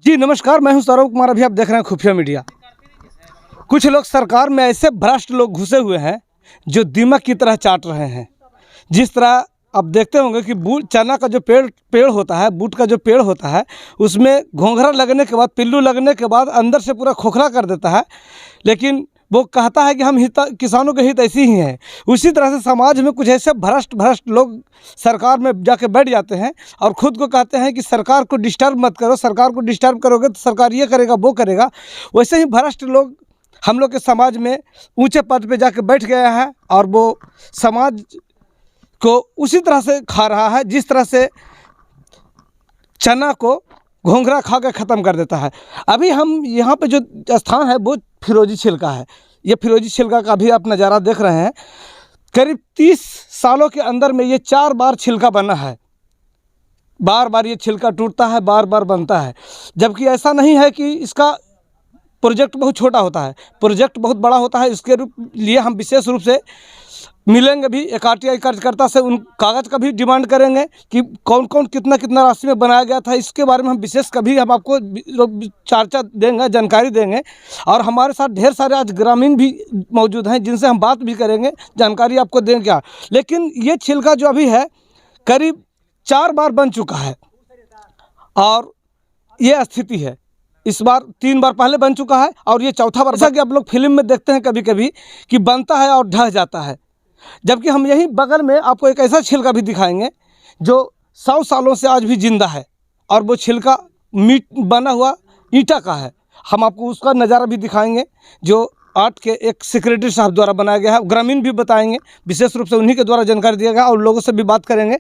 जी नमस्कार, मैं हूं सौरभ कुमार। अभी आप देख रहे हैं खुफिया मीडिया। कुछ लोग सरकार में ऐसे भ्रष्ट लोग घुसे हुए हैं जो दीमक की तरह चाट रहे हैं। जिस तरह आप देखते होंगे कि चना का जो पेड़ होता है, बूट का जो पेड़ होता है, उसमें घोंघरा लगने के बाद, पिल्लू लगने के बाद अंदर से पूरा खोखला कर देता है, लेकिन वो कहता है कि हम किसानों के हित ऐसी ही हैं। उसी तरह से समाज में कुछ ऐसे भ्रष्ट लोग सरकार में जाके बैठ जाते हैं और ख़ुद को कहते हैं कि सरकार को डिस्टर्ब मत करो, सरकार को डिस्टर्ब करोगे तो सरकार ये करेगा वो करेगा। वैसे ही भ्रष्ट लोग हम लोग के समाज में ऊंचे पद पे जाके बैठ गया है और वो समाज को उसी तरह से खा रहा है जिस तरह से चना को घोंघरा खा के ख़त्म कर देता है। अभी हम यहाँ पे जो स्थान है वो फिरोजी छिलका है। ये फिरोजी छिलका का भी आप नज़ारा देख रहे हैं। करीब 30 सालों के अंदर में ये 4 बार छिलका बना है। बार बार ये छिलका टूटता है, बार बार बनता है। जबकि ऐसा नहीं है कि इसका प्रोजेक्ट बहुत छोटा होता है, प्रोजेक्ट बहुत बड़ा होता है। इसके लिए हम विशेष रूप से मिलेंगे भी एक आरटीआई कार्यकर्ता से, उन कागज़ का भी डिमांड करेंगे कि कौन कौन कितना कितना राशि में बनाया गया था। इसके बारे में हम विशेष कभी हम आपको चर्चा देंगे, जानकारी देंगे। और हमारे साथ ढेर सारे आज ग्रामीण भी मौजूद हैं जिनसे हम बात भी करेंगे, जानकारी आपको देंगे क्या। लेकिन ये छिलका जो अभी है करीब 4 बार बन चुका है और ये स्थिति है। इस बार 3 बार पहले बन चुका है और ये चौथा बार। जैसा कि आप लोग फिल्म में देखते हैं कभी कभी कि बनता है और ढह जाता है, जबकि हम यहीं बगल में आपको एक ऐसा छिलका भी दिखाएंगे जो 100 सालों से आज भी जिंदा है और वो छिलका मीट बना हुआ ईंटा का है। हम आपको उसका नज़ारा भी दिखाएंगे जो आर्ट के एक सेक्रेटरी साहब द्वारा बनाया गया है। ग्रामीण भी बताएंगे, विशेष रूप से उन्हीं के द्वारा जानकारी दिया गया और लोगों से भी बात करेंगे।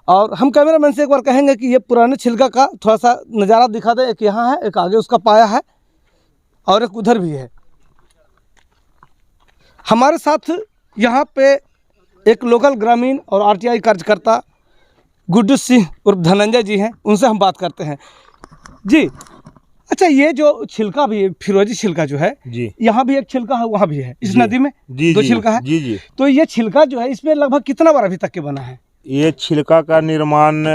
और हम कैमरामैन से एक बार कहेंगे कि ये पुराने छिलका का थोड़ा सा नज़ारा दिखा दें। एक यहाँ है, एक आगे उसका पाया है और एक उधर भी है। हमारे साथ यहाँ पे एक लोकल ग्रामीण और आरटीआई कार्यकर्ता गुड्डू सिंह उर्फ धनंजय जी हैं, उनसे हम बात करते हैं। जी अच्छा, ये जो छिलका भी है, फिरोजी छिलका जो है जी, यहाँ भी एक छिलका है, वहाँ भी है, इस नदी में जी, 2 छिलका है जी। तो ये छिलका जो है इसमें लगभग कितना बार अभी तक के बना है? ये छिलका का निर्माण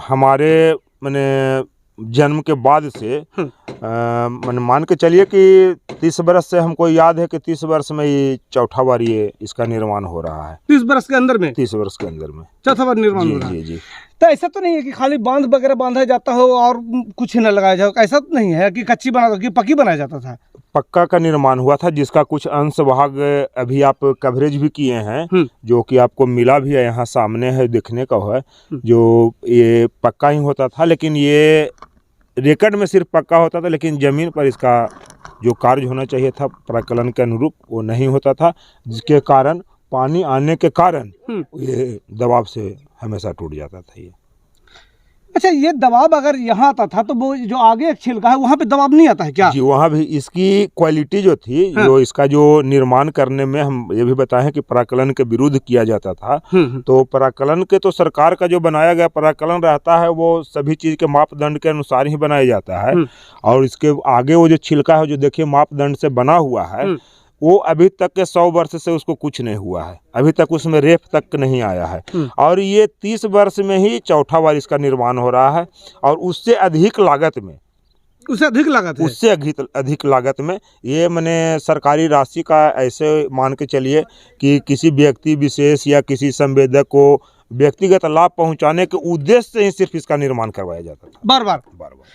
हमारे मैंने जन्म के बाद से मैंने मान के चलिए कि 30 वर्ष से हमको याद है कि 30 वर्ष में ये चौथा बार ये इसका निर्माण हो रहा है। 30 वर्ष के अंदर में? 30 वर्ष के अंदर में चौथा बार निर्माण हो रहा है। जी। तो ऐसा तो नहीं है कि खाली बांध वगैरह बांधा जाता हो और कुछ न लगाया जाए? ऐसा तो नहीं है कि कच्ची बना कि पक्की बनाया जाता था? पक्का का निर्माण हुआ था, जिसका कुछ अंश भाग अभी आप कवरेज भी किए हैं, जो कि आपको मिला भी है, यहाँ सामने है, देखने का है। जो ये पक्का ही होता था, लेकिन ये रिकॉर्ड में सिर्फ पक्का होता था, लेकिन ज़मीन पर इसका जो कार्य होना चाहिए था प्रकलन के अनुरूप वो नहीं होता था, जिसके कारण पानी आने के कारण ये दबाव से हमेशा टूट जाता था ये। अच्छा, ये दबाव अगर यहाँ आता था तो वो जो आगे एक छिलका है वहाँ पे दबाव नहीं आता है क्या? जी, वहाँ भी इसकी क्वालिटी जो थी, जो इसका जो निर्माण करने में हम ये भी बताएं कि पराकलन के विरुद्ध किया जाता था। तो पराकलन के तो सरकार का जो बनाया गया पराकलन रहता है वो सभी चीज़ के मापदंड के अनुसार ही बनाया जाता है। और इसके आगे वो जो छिलका है जो देखिए मापदंड से बना हुआ है, वो अभी तक के 100 वर्ष से उसको कुछ नहीं हुआ है, अभी तक उसमें रेत तक नहीं आया है। और ये 30 वर्ष में ही चौथा बार इसका निर्माण हो रहा है और उससे अधिक लागत में, उससे अधिक लागत में ये मैंने सरकारी राशि का ऐसे मान के चलिए कि किसी व्यक्ति विशेष या किसी संवेदक को व्यक्तिगत लाभ पहुंचाने के उद्देश्य से ही सिर्फ इसका निर्माण करवाया जाता था बार बार।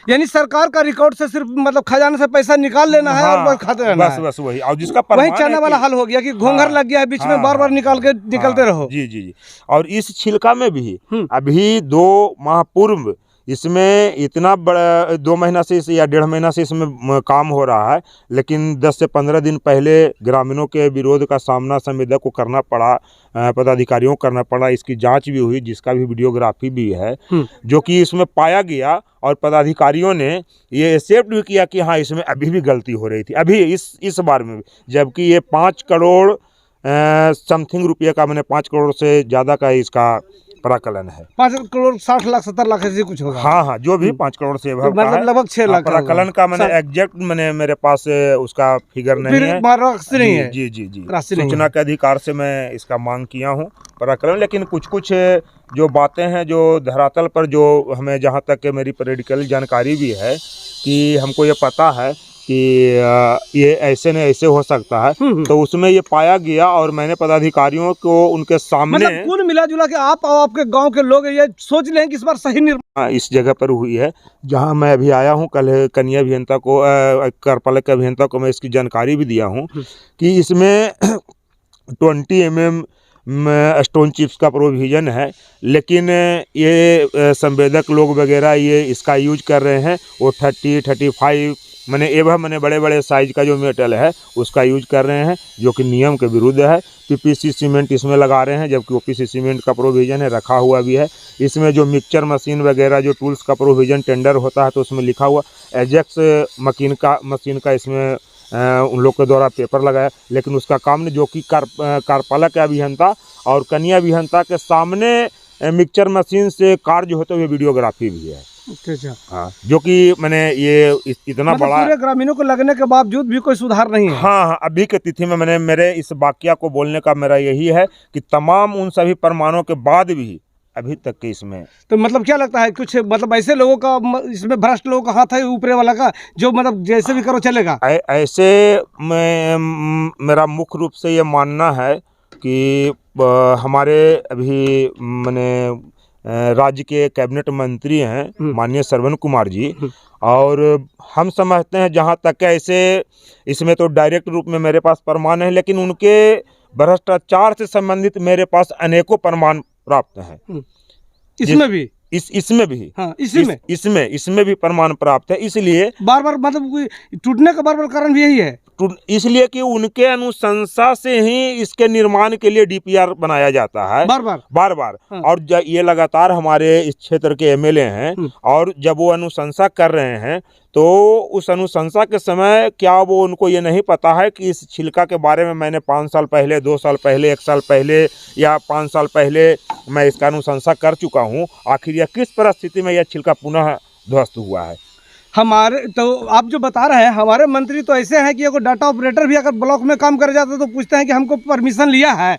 यानी सरकार का रिकॉर्ड से सिर्फ मतलब खजाने से पैसा निकाल लेना है और बस खाते रहना है। बस वही। और जिसका वही चना वाला हल हो गया कि घोंघर लग गया है बीच में, बार बार निकलते रहो। जी। और इस छिलका में भी अभी 2 माह पूर्व इसमें इतना बड़ा 2 महीना से या 1.5 महीना से इसमें काम हो रहा है, लेकिन 10 से 15 दिन पहले ग्रामीणों के विरोध का सामना संवेदक को करना पड़ा, पदाधिकारियों को करना पड़ा। इसकी जांच भी हुई, जिसका भी वीडियोग्राफी भी है, जो कि इसमें पाया गया और पदाधिकारियों ने ये एक्सेप्ट भी किया कि हाँ इसमें अभी भी गलती हो रही थी, अभी इस बार में। जबकि ये 5 करोड़ समथिंग रुपये का, मैंने 5 करोड़ से ज़्यादा का इसका पराकलन है। 5 करोड़ 60 लाख 70 लाख ऐसे कुछ होगा। हाँ, जो भी 5 करोड़ से तो मतलब लगभग 6 लाख पराकलन का मैंने एग्जैक्ट मेरे पास उसका फिगर नहीं है। जी। सूचना के अधिकार से मैं इसका मांग किया हूँ पराकलन, लेकिन कुछ जो बातें हैं जो धरातल पर जो हमें जहाँ तक मेरी पॉलिटिकल जानकारी भी है कि हमको ये पता है कि ये ऐसे नहीं ऐसे हो सकता है, तो उसमें ये पाया गया और मैंने पदाधिकारियों को उनके सामने मतलब कुल मिला जुला के आप और आपके गांव के लोग ये सोच लें कि इस बार सही निर्माण इस जगह पर हुई है जहां मैं अभी आया हूं। कल कनीय अभियंता को कार्यपालक के अभियंता को मैं इसकी जानकारी भी दिया हूं कि इसमें 20 mm स्टोन चिप्स का प्रोविज़न है, लेकिन ये संवेदक लोग वगैरह ये इसका यूज कर रहे हैं। वो 30-35 मैंने बड़े बड़े साइज का जो मेटल है उसका यूज कर रहे हैं, जो कि नियम के विरुद्ध है। पीपीसी सीमेंट इसमें लगा रहे हैं, जबकि ओपीसी सीमेंट का प्रोविज़न है, रखा हुआ भी है। इसमें जो मिक्सचर मशीन वगैरह जो टूल्स का प्रोविज़न टेंडर होता है तो उसमें लिखा हुआ एजेक्स मशीन का इसमें उन लोग के द्वारा पेपर लगाया, लेकिन उसका काम नहीं, जो कि कार्यपालक अभियंता और कनीय अभियंता के सामने मिक्सचर मशीन से कार्य होते हुए वीडियोग्राफी भी है। अच्छा, हाँ, जो कि मैंने ये इतना मतलब बड़ा पूरे ग्रामीणों को लगने के बावजूद भी कोई सुधार नहीं है। हाँ, अभी के तिथि में मैंने मेरे इस वाकया को बोलने का मेरा यही है कि तमाम उन सभी प्रमाणों के बाद भी अभी तक के इसमें तो मतलब क्या लगता है कुछ मतलब ऐसे लोगों का इसमें भ्रष्ट लोगों का हाथ है ऊपरे वाला का, जो मतलब जैसे भी करो चलेगा? ऐसे में मेरा मुख्य रूप से ये मानना है कि हमारे अभी राज्य के कैबिनेट मंत्री हैं माननीय श्रवण कुमार जी, और हम समझते हैं जहाँ तक ऐसे इसमें तो डायरेक्ट रूप में मेरे पास प्रमाण है, लेकिन उनके भ्रष्टाचार से संबंधित मेरे पास अनेकों प्रमाण प्राप्त हैं। इसमें भी इसमें भी हाँ, इसमें भी प्रमाण प्राप्त है। इसलिए बार बार मतलब टूटने का बार कारण भी यही है, इसलिए कि उनके अनुशंसा से ही इसके निर्माण के लिए डीपीआर बनाया जाता है बार बार। हाँ। और ये लगातार हमारे इस क्षेत्र के एमएलए हैं, और जब वो अनुशंसा कर रहे हैं तो उस अनुशंसा के समय क्या वो उनको ये नहीं पता है कि इस छिलका के बारे में मैंने 5 साल पहले, 2 साल पहले, 1 साल पहले या 5 साल पहले मैं इसका अनुशंसा कर चुका हूँ। आखिर यह किस परिस्थिति में यह छिलका पुनः ध्वस्त हुआ है? हमारे तो आप जो बता रहे हैं, हमारे मंत्री तो ऐसे हैं कि अगर डाटा ऑपरेटर भी अगर ब्लॉक में काम कर जाता है तो पूछते हैं कि हमको परमिशन लिया है,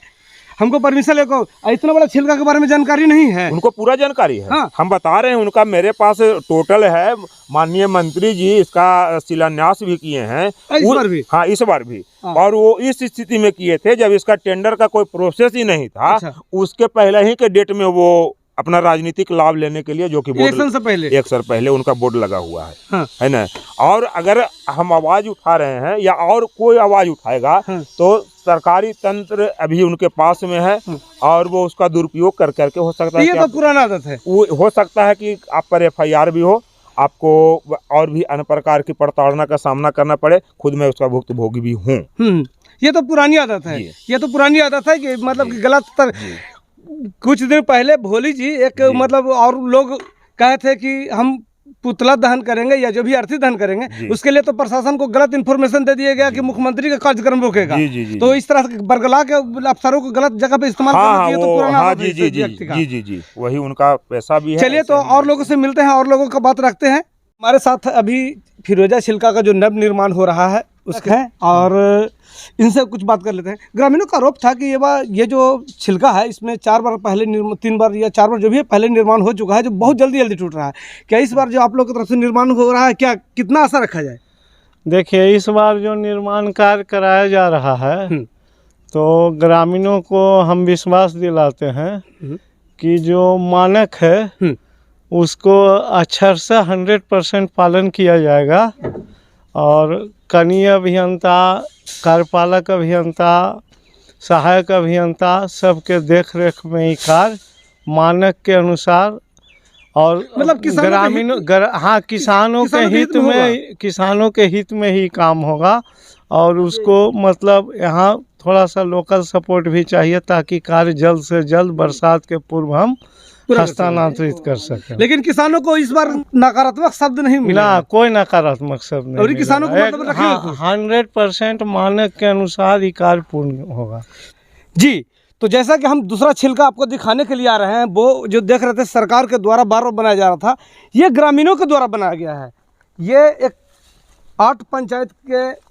हमको परमिशन लेको। इतना बड़ा छिलका के बारे में जानकारी नहीं है, उनको पूरा जानकारी है। हाँ। हम बता रहे हैं, उनका मेरे पास टोटल है। माननीय मंत्री जी इसका शिलान्यास भी किए हैं इस बार भी। हाँ, इस बार भी। हाँ। और वो इस स्थिति में किए थे जब इसका टेंडर का कोई प्रोसेस ही नहीं था। अच्छा। उसके पहले ही के डेट में वो अपना राजनीतिक लाभ लेने के लिए, जो कि इलेक्शन से पहले 1 साल पहले उनका बोर्ड लगा हुआ है। हाँ। है ना। और अगर हम आवाज उठा रहे हैं या और कोई आवाज उठाएगा, हाँ। तो सरकारी तंत्र अभी उनके पास में है, और वो उसका दुरुपयोग कर करके हो सकता है। ये तो पुराना आदत है। हो सकता है कि आप पर FIR भी हो, आपको और भी अन्य प्रकार की प्रताड़ना का सामना करना पड़े। खुद मैं उसका भुक्तभोगी भी हूँ। ये तो पुरानी आदत है, ये तो पुरानी आदत है कि मतलब कि गलत कुछ दिन पहले भोली जी एक मतलब और लोग कहे थे कि हम पुतला दहन करेंगे या जो भी अर्थी दहन करेंगे, उसके लिए तो प्रशासन को गलत इन्फॉर्मेशन दे दिया गया कि मुख्यमंत्री का कार्यक्रम रोकेगा। तो इस तरह से बरगला के अफसरों को गलत जगह पे इस्तेमाल करना चाहिए। तो पुराना जी, वही उनका पैसा भी है। चलिए, तो और लोगों से मिलते हैं और लोगों का बात रखते हैं। हमारे साथ अभी फिरोजा छिलका का जो नव निर्माण हो रहा है उसका है, और इनसे कुछ बात कर लेते हैं। ग्रामीणों का आरोप था कि ये जो छिलका है इसमें 4 बार पहले 3 बार या 4 बार जो भी है पहले निर्माण हो चुका है, जो बहुत जल्दी टूट रहा है। क्या इस बार जो आप लोग की तरफ से निर्माण हो रहा है, क्या कितना आशा रखा जाए? देखिए, इस बार जो निर्माण कार्य कराया जा रहा है तो ग्रामीणों को हम विश्वास दिलाते हैं कि जो मानक है उसको अक्षर से 100% पालन किया जाएगा, और कनीय अभियंता, कार्यपालक अभियंता, सहायक अभियंता सबके देख रेख में ही कार्य मानक के अनुसार, और मतलब ग्रामीणों किसानों के हित में ही काम होगा। और उसको मतलब यहाँ थोड़ा सा लोकल सपोर्ट भी चाहिए ताकि कार्य जल्द से जल्द बरसात के पूर्व हम हस्तांतरित कर सकें। लेकिन किसानों को इस बार नकारात्मक शब्द नहीं मिला ना, कोई नकारात्मक शब्द नहीं। और किसानों को मतलब रखेंगे 100% मानक के अनुसार ही कार्य पूर्ण होगा। जी, तो जैसा कि हम दूसरा छिलका आपको दिखाने के लिए आ रहे हैं, वो जो देख रहे थे सरकार के द्वारा बार बार बनाया जा रहा था, ये ग्रामीणों के द्वारा बनाया गया है। ये एक 8 पंचायत के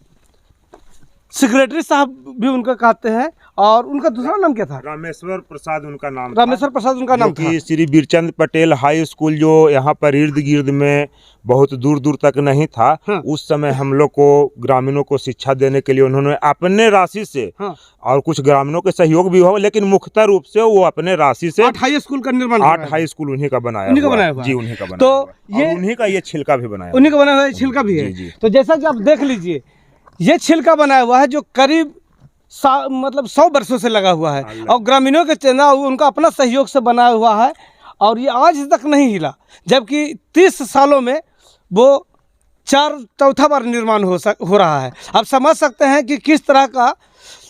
सेक्रेटरी साहब भी उनका कहते हैं, और उनका दूसरा नाम क्या था? रामेश्वर प्रसाद उनका नाम था। रामेश्वर प्रसाद उनका नाम था। कि श्री बीरचंद पटेल हाई स्कूल जो यहाँ पर इर्द गिर्द में बहुत दूर दूर तक नहीं था, हाँ। उस समय हम लोग को ग्रामीणों को शिक्षा देने के लिए उन्होंने अपने राशि से, हाँ। और कुछ ग्रामीणों के सहयोग भी हो, लेकिन मुख्य रूप से वो अपने राशि से 8 हाई स्कूल का निर्माण 8 हाई स्कूल उन्हीं का बनाया उन्हीं का हुआ बनाया है। हुआ जी है। उन्हीं का बनाया तो हुआ है। ये और उन्हीं का ये छिलका भी बनाया उन्हीं का बनाया हुआ है, छिलका भी है। जी, जी। तो जैसा कि आप देख लीजिए, ये छिलका बनाया हुआ है जो करीब मतलब 100 वर्षों से लगा हुआ है, और ग्रामीणों के चंदा उनका अपना सहयोग से बनाया हुआ है, और ये आज तक नहीं हिला, जबकि 30 सालों में वो चौथा बार निर्माण हो रहा है। आप समझ सकते हैं कि किस तरह का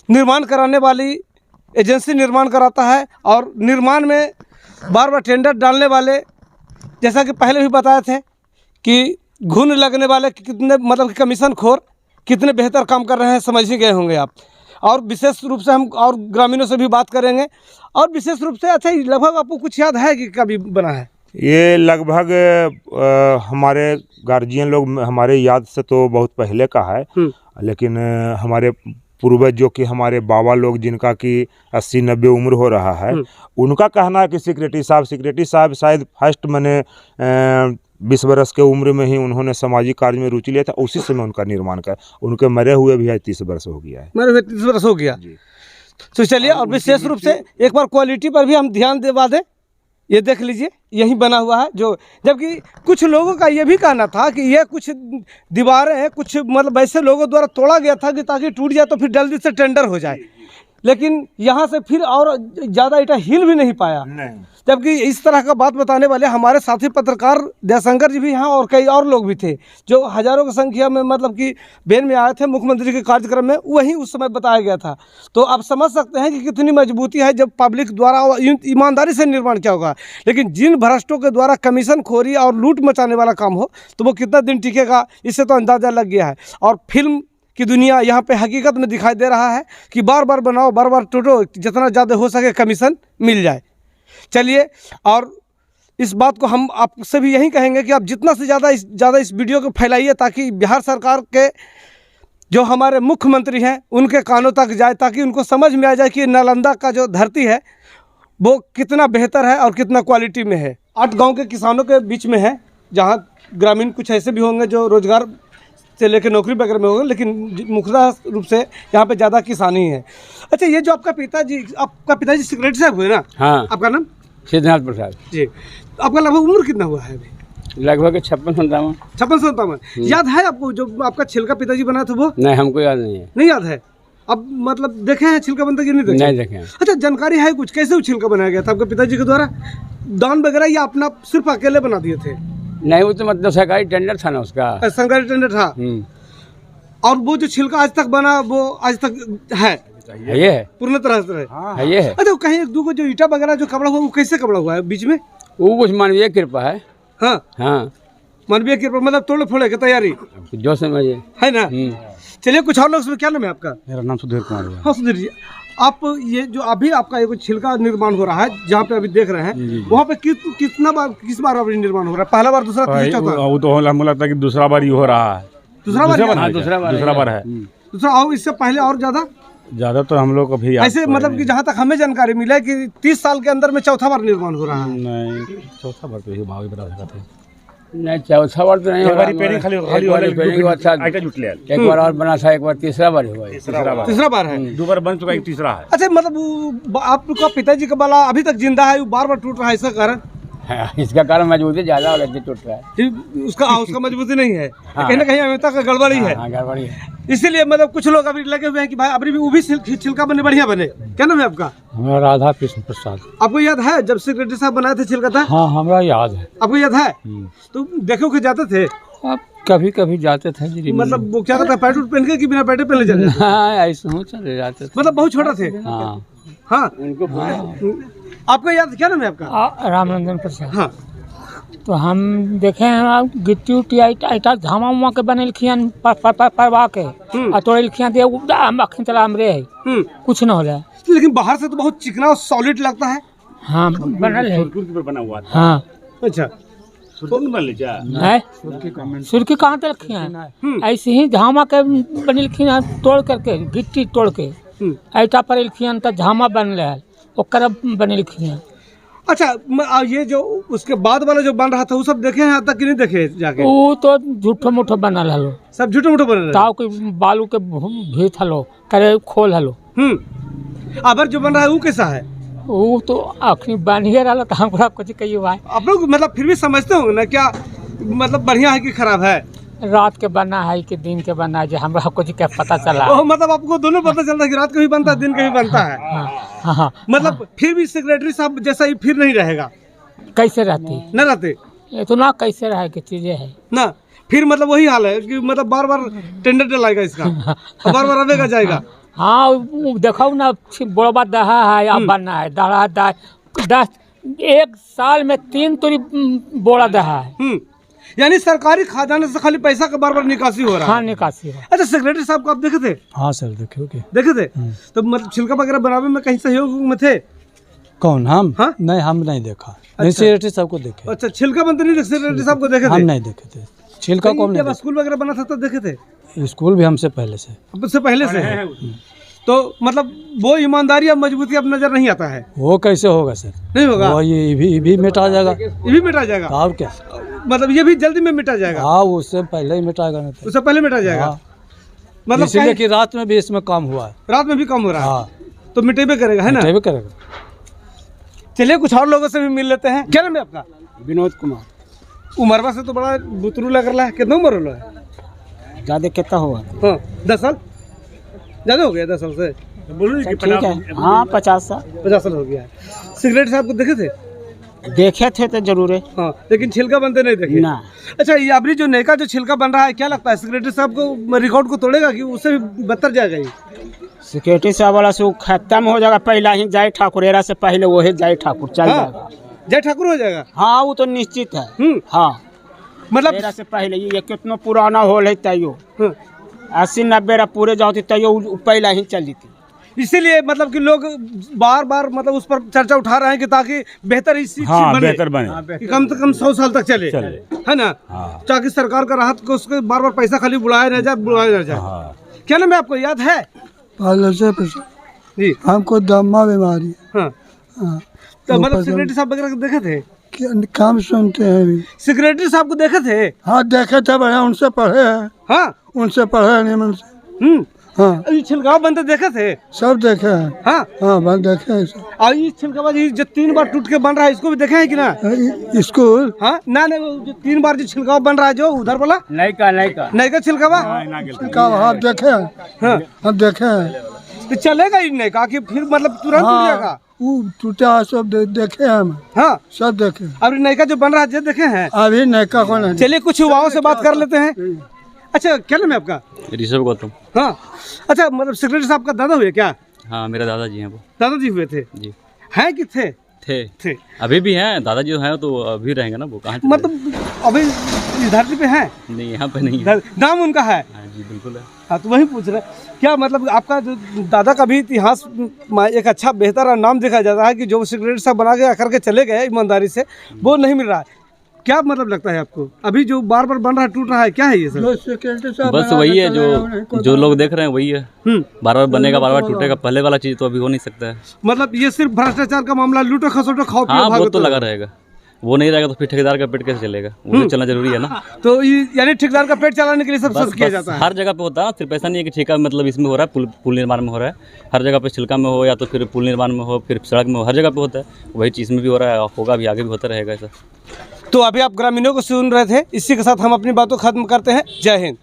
निर्माण कराने वाली एजेंसी निर्माण कराता है, और निर्माण में बार बार टेंडर डालने वाले, जैसा कि पहले भी बताए थे कि घुन लगने वाले कितने, मतलब कि कमीशन खोर कितने बेहतर काम कर रहे हैं, समझ ही गए होंगे आप। और विशेष रूप से हम और ग्रामीणों से भी बात करेंगे, और विशेष रूप से अच्छा लगभग आपको कुछ याद है कि कभी बना है? ये लगभग हमारे गार्जियन लोग हमारे याद से तो बहुत पहले का है, लेकिन हमारे पूर्वज जो कि हमारे बाबा लोग जिनका कि 80-90 उम्र हो रहा है, उनका कहना है कि सेक्रेटरी साहब शायद फर्स्ट मैंने 20 वर्ष के उम्र में ही उन्होंने सामाजिक कार्य में रुचि लिया था, उसी समय उनका निर्माण कर, उनके मरे हुए भी 30 वर्ष हो गया है। मरे हुए 30 वर्ष हो गया। तो चलिए, और विशेष रूप से एक बार क्वालिटी पर भी हम ध्यान देवा दें। ये देख लीजिए, यही बना हुआ है, जो जबकि कुछ लोगों का ये भी कहना था कि ये कुछ दीवारें हैं, कुछ मतलब ऐसे लोगों द्वारा तोड़ा गया था कि ताकि टूट जाए तो फिर जल्दी से टेंडर हो जाए, लेकिन यहाँ से फिर और ज़्यादा ईटा हिल भी नहीं पाया। जबकि इस तरह का बात बताने वाले हमारे साथी पत्रकार जयशंकर जी भी हैं, और कई और लोग भी थे जो हज़ारों की संख्या में मतलब कि बेन में आए थे मुख्यमंत्री के कार्यक्रम में, वही उस समय बताया गया था। तो आप समझ सकते हैं कि कितनी मजबूती है जब पब्लिक द्वारा ईमानदारी से निर्माण किया होगा। लेकिन जिन भ्रष्टों के द्वारा कमीशन खोरी और लूट मचाने वाला काम हो, तो वो कितना दिन टिकेगा, इससे तो अंदाज़ा लग गया है। और फिल्म की दुनिया यहाँ पे हकीकत में दिखाई दे रहा है कि बार बार बनाओ, बार बार टूटो, जितना ज़्यादा हो सके कमीशन मिल जाए। चलिए, और इस बात को हम आपसे भी यही कहेंगे कि आप जितना से ज़्यादा इस वीडियो को फैलाइए, ताकि बिहार सरकार के जो हमारे मुख्यमंत्री हैं उनके कानों तक जाए, ताकि उनको समझ में आ जाए कि नालंदा का जो धरती है वो कितना बेहतर है और कितना क्वालिटी में है। 8 गाँव के किसानों के बीच में है, जहाँ ग्रामीण कुछ ऐसे भी होंगे जो रोजगार से लेकर नौकरी वगैरह में होगा, लेकिन मुख्य रूप से यहाँ पे ज़्यादा किसानी है। अच्छा, ये जो आपका पिताजी सेक्रेटरी साहब हुए ना? हाँ। आपका नाम? सिद्धनाथ प्रसाद जी। आपका लगभग उम्र कितना हुआ है अभी? लगभग 56-57। 56-57। याद है आपको जो आपका छिलका पिताजी बनाया था वो? नहीं, हमको याद नहीं है। नहीं याद है? अब मतलब देखे हैं छिलका बनता कि नहीं देखे? नहीं देखे। अच्छा, जानकारी है कुछ कैसे वो छिलका बनाया गया था आपके पिताजी के द्वारा? दान वगैरह या अपना सिर्फ अकेले बना दिए थे? नहीं, वो तो मतलब सरकारी टेंडर था ना उसका। सरकारी टेंडर था। और वो जो छिलका आज तक बना वो आज तक है? ये है पूर्ण तरह से है, ये है। अच्छा, कहीं एक दो को जो ईटा वगैरह जो कपड़ा हुआ वो कैसे कपड़ा हुआ है बीच में? वो कुछ मानवीय कृपा है। हाँ हाँ, मानवीय कृपा, मतलब तोड़ फोड़े की तैयारी जो समझे है ना। चलिए, कुछ और लोग, क्या नाम है आपका? मेरा नाम सुधीर कुमार है। हाँ सुधीर जी, आप ये जो अभी आपका ये छिलका निर्माण हो रहा है जहाँ पे अभी देख रहे हैं, वहाँ पे किस बार अभी निर्माण हो रहा है? पहला बार, दूसरा, तीसरा, चौथा? वो तो हमको लगता है कि दूसरा बार ही हो रहा है। दूसरा बार है? दूसरा बार है। दूसरा, और इससे पहले और ज्यादा तो हम लोग अभी ऐसे मतलब कि जहाँ तक हमें जानकारी मिला है कि 30 साल के अंदर में चौथा बार निर्माण हो रहा है। नहीं, चौथा बार तो ये भाव बता सकते हैं। नहीं, चौथा बार तो नहीं हो रहा। एक बार और बना था, एक बार तीसरा बार हुआ। तीसरा बार है, 2 बार बन चुका है, तीसरा है। अच्छा, मतलब आपका पिताजी का बाला अभी तक जिंदा है, वो बार बार टूट रहा है, इसका कारण? इसका कारण मजबूती ज्यादा और टूट रहा है। उसका मजबूती नहीं है, कहीं ना कहीं अमेरिका का गड़बड़ी है। गड़बड़ी है, इसीलिए मतलब कुछ लोग अभी लगे हुए हैं कि भाई अभी भी वो भी छिलका बने, बढ़िया बने। क्या नाम है आपका? हमारा राधा कृष्ण प्रसाद। आपको याद है जब सेक्रेटरी साहब बनाए थे छिलका था? हाँ, हमारा याद है। आपको याद है? तो देखो कि जाते थे आप? कभी कभी जाते थे जी। मतलब वो क्या कहता है, पैंट पहन के कि बिना पैंट पहले जाते थे? हाँ, ऐसे हो चले जाते थे। मतलब बहुत छोटा थे। हाँ हाँ, आपको याद? क्या नाम है आपका? रामनंदन प्रसाद। हाँ, तो हम देखे हैं गिट्टी उट्टी आइटा धामा उमा के बनेलखियन परवा के आ तोड़ेलखियन दे हम अखन तला हमरे है, कुछ न हो रहा है। लेकिन बाहर से तो बहुत चिकना और सॉलिड लगता है। हाँ, बनल है। बना हुआ था। हाँ, अच्छा, सुर्खी कहाँ तक रखी है? ऐसे ही धामा के बनेलखिन तोड़ करके, गिट्टी तोड़ के ऐटा पर लिखियन तो झामा बन रहा है ओकर बने लिखियन। अच्छा ये जो उसके बाद वाला जो बन रहा था वो सब देखे हैं यहाँ तक कि नहीं देखे जाके? वो तो झूठो मूठो बनल हलो, सब झूठे मूठे बन रहे ताव के बालू के भीत हलो करे खोल हलो। अब जो बन रहा है वो कैसा है? वो तो अखनी बनिए रहा तो हमरा कुछ कहिए भाई। आप लोग मतलब फिर भी समझते होंगे ना क्या मतलब बढ़िया है कि खराब है? रात के बना है कि दिन के बना है जो हमरा कुछ क्या पता चला। ओह मतलब आपको दोनों पता चलता है कि रात को भी बनता है दिन के भी बनता है। हाँ हाँ मतलब फिर भी सेक्रेटरी साहब जैसा ही फिर नहीं रहेगा? कैसे रहती न रहते ये तो ना कैसे रहे की चीजें है ना, फिर मतलब वही हाल है कि मतलब बार बार टेंडर डलाएगा इसका और बार बार आवेगा जाएगा। हाँ देखो ना बड़बा दहा है अब बनना है दहा 10 एक साल में 3 तोरी बोड़ा दहा है। यानी सरकारी खजाने से खाली पैसा का बार बार निकासी हो रहा है। हाँ निकासी है। अच्छा सेक्रेटरी साहब को आप देखे थे? हाँ सर देखे ओके देखे थे तो मतलब छिलका वगैरह बनाने में कहीं सहयोग में थे? कौन हम? हाँ? नहीं हम नहीं देखा। नहीं सेक्रेटरी साहब को देखे। अच्छा छिलका बनते नहीं सेक्रेटरी साहब को देखे थे? हम नहीं देखे थे छिलका को। जब स्कूल वगैरह बना था तब देखे थे? स्कूल भी हमसे पहले से। उससे पहले से है। तो मतलब वो ईमानदारी अब मजबूती अब नजर नहीं आता है? वो कैसे होगा सर? नहीं होगा। वो ये भी मिटा जाएगा। ये भी मिटा जाएगा और क्या? मतलब ये भी जल्दी में मिटा जाएगा? हाँ उससे पहले ही मिटाएगा नहीं तो। उससे पहले मिटा जाएगा। हाँ। मतलब इसलिए कि रात में भी इसमें काम हुआ है। रात में भी कम हो रहा है। हाँ तो मिटेबे करेगा है ना? मिटेबे करेगा। चलिए कुछ और लोगों से भी मिल लेते हैं। क्या नाम है आपका? विनोद कुमार। उमरवा से तो बड़ा बुतरू लग रहा है। कितना उम्र हो है? ज्यादा कितना हुआ? हाँ 10 साल ज्यादा हो गया। 10 साल से ठीक है। हाँ 50 साल 50 साल हो गया है। सिगरेट साहब को देखे थे? देखे थे तो जरूर है। हाँ लेकिन छिलका बनते नहीं देखे ना। अच्छा ये अभी जो नयका जो छिलका बन रहा है क्या लगता है सेक्रेटरी साहब को रिकॉर्ड को तोड़ेगा कि उससे भी बदतर जाएगा ये? सिक्योरिटी साहब वाला से वो खत्म हो जाएगा पहला ही जाए ठाकुरेरा से पहले वही जाए ठाकुर चल जाएगा। जय ठाकुर हो जाएगा? हाँ वो तो निश्चित है। हाँ मतलब मेरा से पहले ये कितना पुराना होल है तैयो 80-90 पूरे जाओ तैयो पहला ही चली थी। इसीलिए मतलब कि लोग बार बार मतलब उस पर चर्चा उठा रहे हैं कि ताकि बेहतर इस चीज बने। बेहतर बने कि कम से कम 100 साल तक चले है ना? ताकि सरकार का राहत को उसके बार बार पैसा खाली बुलाया न जाए। क्या नाम है आपको याद है? पहले से जी हमको दमा बीमारी। हाँ तो मतलब सेक्रेटरी साहब वगैरह देखे थे? काम सुनते हैं अभी। सेक्रेटरी साहब को देखे थे? हाँ देखे थे बढ़िया उनसे पढ़े हैं। हाँ उनसे पढ़े नियमन से। हाँ ये छिलका बनते देखे थे? सब देखे हैं। हाँ हाँ बन देखे हैं सब। और ये छिलका ये जो 3 बार टूट के बन रहा है इसको भी देखे हैं कि ना? स्कूल हाँ ना वो जो 3 बार जो छिलका बन रहा है जो उधर वाला नहीं का छिलका हाँ देखे हैं। हाँ देखे हैं। तो चलेगा ही नहीं का कि फिर मतलब तुरंत टूट जाएगा? वो टूटा सब देखे हैं हम। हाँ सब देखे। अब नयका जो बन रहा है देखे हैं? अभी नयका को नहीं। चलिए कुछ युवाओं से बात कर लेते हैं। अच्छा क्या नाम है आपका? ऋषभ गौतम। हाँ अच्छा मतलब सेक्रेटरी साहब का दादा हुए क्या? हाँ मेरा दादाजी हैं वो। दादाजी हुए थे? जी हैं कि थे? अभी भी हैं दादाजी हैं तो अभी रहेंगे ना वो कहाँ मतलब अभी इस धरती पे हैं? नहीं यहाँ पे नहीं है। नाम उनका है? हाँ जी बिल्कुल है। हाँ तो वही पूछ रहे क्या मतलब आपका जो दादा का भी इतिहास एक अच्छा बेहतर और नाम देखा जाता है कि जो सेक्रेटरी साहब बना के करके चले गए ईमानदारी से वो नहीं मिल रहा है। क्या मतलब लगता है आपको अभी जो बार बार बन रहा है टूट रहा है क्या है ये सब? बस वही है जो लोग देख रहे हैं वही है। बार बार बनेगा बार बार टूटेगा। पहले वाला चीज तो अभी हो नहीं सकता है। मतलब ये सिर्फ भ्रष्टाचार का मामला लूटो खसोटो खाओ पियो हाँ वो भागो तो लगा रहेगा। वो नहीं रहेगा तो फिर ठेकेदार का पेट कैसे चलेगा? वो तो चलना जरूरी है ना। तो यानी ठेकेदार का पेट चलाने के लिए सब किया जाता है? हर जगह पे होता है। सिर्फ ऐसा नहीं है कि ठेका मतलब इसमें हो रहा है पुल निर्माण में हो रहा है। हर जगह पे छिलका में हो या तो फिर पुल निर्माण में हो फिर सड़क में हो हर जगह पे होता है। वही चीज़ में भी हो रहा है होगा भी आगे भी होता रहेगा ऐसा। तो अभी आप ग्रामीणों को सुन रहे थे। इसी के साथ हम अपनी बातों खत्म करते हैं। जय हिंद।